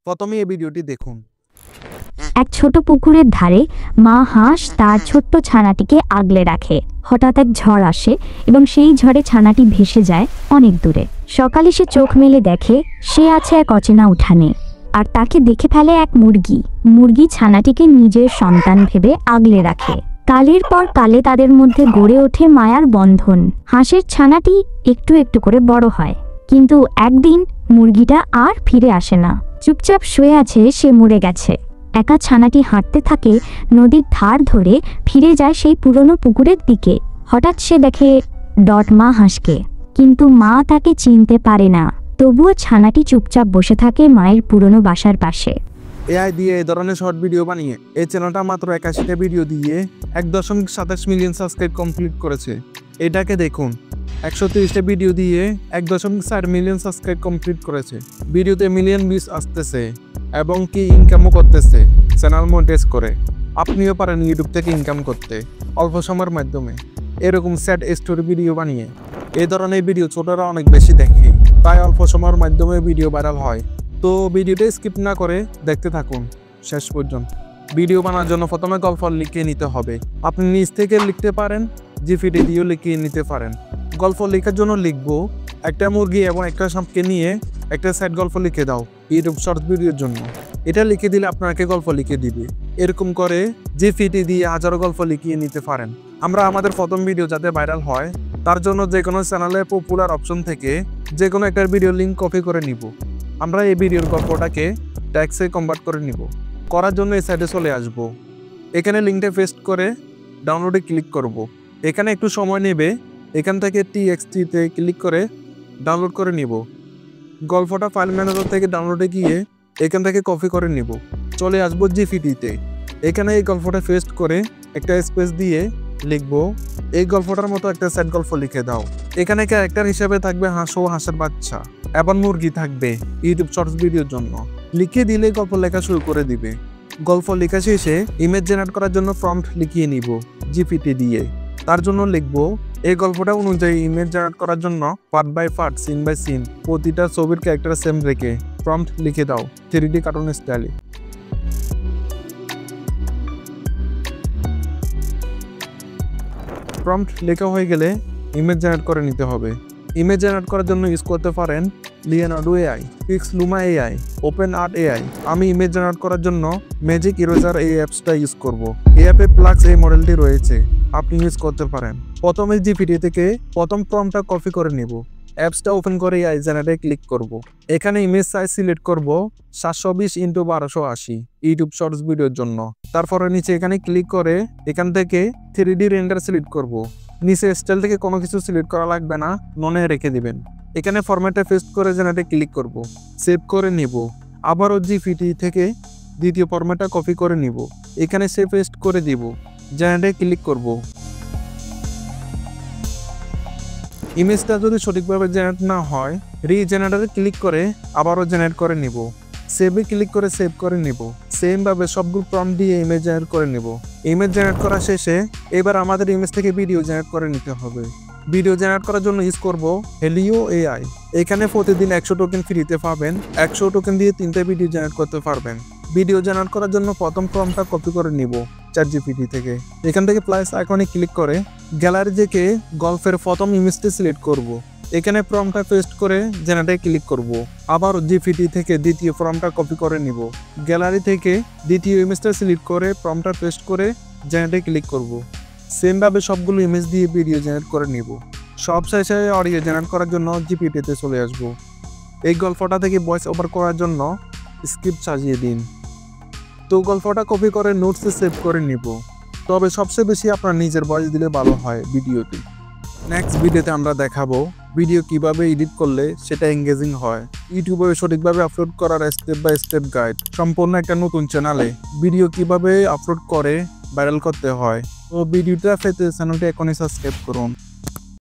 প্রথমে এই ভিডিওটি দেখুন। এক ছোট পুকুরের ধারে মা হাঁস তার ছোট্ট ছানাটিকে আগলে রাখে। হঠাৎ এক ঝড় আসে এবং সেই ঝড়ে ছানাটি ভেসে যায় অনেক দূরে। সকালে সে চোখ মেলে দেখে সে আছে এক অচেনা উঠানে, আর তাকে দেখে ফেলে এক মুরগি। মুরগি ছানাটিকে নিজের সন্তান ভেবে আগলে রাখে। কালের পর কালে তাদের মধ্যে গড়ে ওঠে মায়ার বন্ধন। হাঁসের ছানাটি একটু একটু করে বড় হয়, কিন্তু একদিন মুরগিটা আর ফিরে আসে না। চুপচাপ শুয়ে আছে, সে মরে গেছে। একা ছানাটি হাঁটতে থাকে নদীর ধার ধরে, ফিরে যায় সেই পুরনো পুকুরের দিকে। হঠাৎ সে দেখে মা হাঁসকে, কিন্তু মা তাকে চিনতে পারে না। তবুও ছানাটি চুপচাপ বসে থাকে মায়ের পুরনো বাসার পাশে। এআই দিয়ে এই ধরনের শর্ট ভিডিও বানিয়ে এই চ্যানেলটা মাত্র 81টা ভিডিও দিয়ে 1.27 মিলিয়ন সাবস্ক্রাইব কমপ্লিট করেছে। এটাকে দেখুন, 130টা ভিডিও দিয়ে 1.4 মিলিয়ন সাবস্ক্রাইব কমপ্লিট করেছে। ভিডিওতে মিলিয়ন ভিউজ আসতেছে এবং কি ইনকামও করতেছে চ্যানেল মনিটাইজ করে। আপনিও পারেন ইউটিউব থেকে ইনকাম করতে অল্প সময়ের মাধ্যমে, এরকম স্যাড স্টোরি ভিডিও বানিয়ে। এই ধরনের ভিডিও ছোটরা অনেক বেশি দেখে, তাই অল্প সময়ের মাধ্যমে ভিডিও ভাইরাল হয়। তো ভিডিওটা স্কিপ না করে দেখতে থাকুন শেষ পর্যন্ত। ভিডিও বানানোর জন্য প্রথমে গল্প লিখে নিতে হবে। আপনি নিজ থেকে লিখতে পারেন, জিপিটি দিয়েও লিখে নিতে পারেন। গল্প লেখার জন্য লিখবো, একটা মুরগি এবং একটা সাপকে নিয়ে একটা সাইড গল্প লিখে দাও ইউটিউব শর্টস ভিডিওর জন্য। এটা লিখে দিলে আপনাকে গল্প লিখে দিবে। এরকম করে জিপিটি দিয়ে হাজারো গল্প লিখিয়ে নিতে পারেন। আমরা আমাদের প্রথম ভিডিও যাতে ভাইরাল হয় তার জন্য যে কোনো চ্যানেলের পপুলার অপশন থেকে যে কোনো একটা ভিডিও লিঙ্ক কপি করে নিব। আমরা এই ভিডিওর গল্পটাকে ট্যাক্সে কনভার্ট করে নিব। করার জন্য এই সাইডে চলে আসব। এখানে লিঙ্কটা পেস্ট করে ডাউনলোডে ক্লিক করব। এখানে একটু সময় নেবে। এখান থেকে TXT-তে ক্লিক করে ডাউনলোড করে নিব। গল্পটা ফাইল ম্যানেজার থেকে ডাউনলোডে গিয়ে এখান থেকে কপি করে নিব। চলে আসবো জিপিটিতে। এখানে এই গল্পটা পেস্ট করে একটা স্পেস দিয়ে লিখব, এই গল্পটার মতো একটা সেট গল্প লিখে দাও। এখানে ক্যারেক্টার হিসেবে থাকবে হাঁস ও হাঁসের বাচ্চা এবং মুরগি থাকবে ইউটিউব শর্টস ভিডিওর জন্য। লিখে দিলে গল্প লেখা শুরু করে দিবে। গল্প লেখা শেষে ইমেজ জেনারেট করার জন্য প্রম্পট লিখিয়ে নিব জিপিটি দিয়ে। তার জন্য লিখব, এই গল্পটা অনুযায়ী ইমেজ জেনারেট করার জন্য part by part, scene by scene প্রতিটা ছবির ক্যারেক্টার সেম রেখে প্রম্পট লিখে দাও 3D কার্টুন স্টাইলে। প্রম্পট লেখা হয়ে গেলে ইমেজ জেনারেট করে নিতে হবে। ইমেজ জেনারেট করার জন্য ইউজ করতে পারেন Leonardo AI, পিক্সলুমা AI, open art AI। আমি ইমেজ জেনারেট করার জন্য ম্যাজিক ইরেজার এই অ্যাপসটা ইউজ করব। এই অ্যাপে প্লাগস এই মডেলটি রয়েছে, আপনি ইউজ করতে পারেন। প্রথমে জিপিটি থেকে প্রথম প্রম্পটটা কপি করে নিব। অ্যাপসটা ওপেন করে AI জেনারেটে ক্লিক করব। এখানে ইমেজ সাইজ সিলেক্ট করব 720x1280 ইউটিউব শর্টস ভিডিওর জন্য। তারপরে নিচে এখানে ক্লিক করে এখান থেকে 3D রেন্ডার সিলেক্ট করব। নিচে স্টাইল থেকে কোনো কিছু সিলেক্ট করা লাগবে না, ননে রেখে দিবেন। এখানে ফরম্যাটে পেস্ট করে জেনারেটে ক্লিক করব, সেভ করে নিব। আবারও জিপিটি থেকে দ্বিতীয় ফরম্যাটটা কপি করে নিব। এখানে সেভ পেস্ট করে দিব, জেনারেটে ক্লিক করব। ইমেজটা যদি সঠিকভাবে জেনারেট না হয় রিজেনারেটরে ক্লিক করে আবারও জেনারেট করে নিব। সেভে ক্লিক করে সেভ করে নিব। সেম ভাবে সবগুলো প্রম্পট দিয়ে ইমেজ জেনারেট করে নিব। ইমেজ জেনারেট করা শেষে এবার আমাদের ইমেজ থেকে ভিডিও জেনারেট করে নিতে হবে। ভিডিও জেনারেট করার জন্য ইউজ করব হেলিও AI। এখানে প্রতিদিন 100 টোকেন ফ্রিতে পাবেন। 100 টোকেন দিয়ে 3টা ভিডিও জেনারেট করতে পারবেন। ভিডিও জেনারেট করার জন্য প্রথম প্রম্পটটা কপি করে নিব ChatGPT থেকে। এখান থেকে প্লাস আইকনে ক্লিক করে গ্যালারি থেকে গল্পের প্রথম ইমেজটি সিলেক্ট করব। এখানে প্রম্পটটা পেস্ট করে জেনারেটে ক্লিক করব। আবার জিপিটি থেকে দ্বিতীয় প্রম্পটটা কপি করে নিব। গ্যালারি থেকে দ্বিতীয় ইমেজটা সিলেক্ট করে প্রম্পটটা পেস্ট করে জেনারেটে ক্লিক করব। সেম ভাবে সবগুলো ইমেজ দিয়ে ভিডিও জেনারেট করে নিব। সব শেষে অডিও জেনারেট করার জন্য জিপিটিতে চলে আসব। এই গল্পটা থেকে ভয়েস ওভার করার জন্য স্ক্রিপ্ট সাজিয়ে দিন। তো গল্পটা কপি করে নোটসে সেভ করে নিব। তবে সবচেয়ে বেশি আপনার নিজের ভয়েস দিলে ভালো হয় ভিডিওটি। নেক্সট ভিডিওতে আমরা দেখাবো ভিডিও কিভাবে এডিট করলে সেটা এঙ্গেজিং হয়। ইউটিউবে সঠিকভাবে আপলোড করার স্টেপ বাই স্টেপ গাইড সম্পূর্ণ একটা নতুন চ্যানেলে ভিডিও কিভাবে আপলোড করে ভাইরাল করতে হয়। তো ভিডিওটা পেতে চ্যানেলটি এখনই সাবস্ক্রাইব করুন।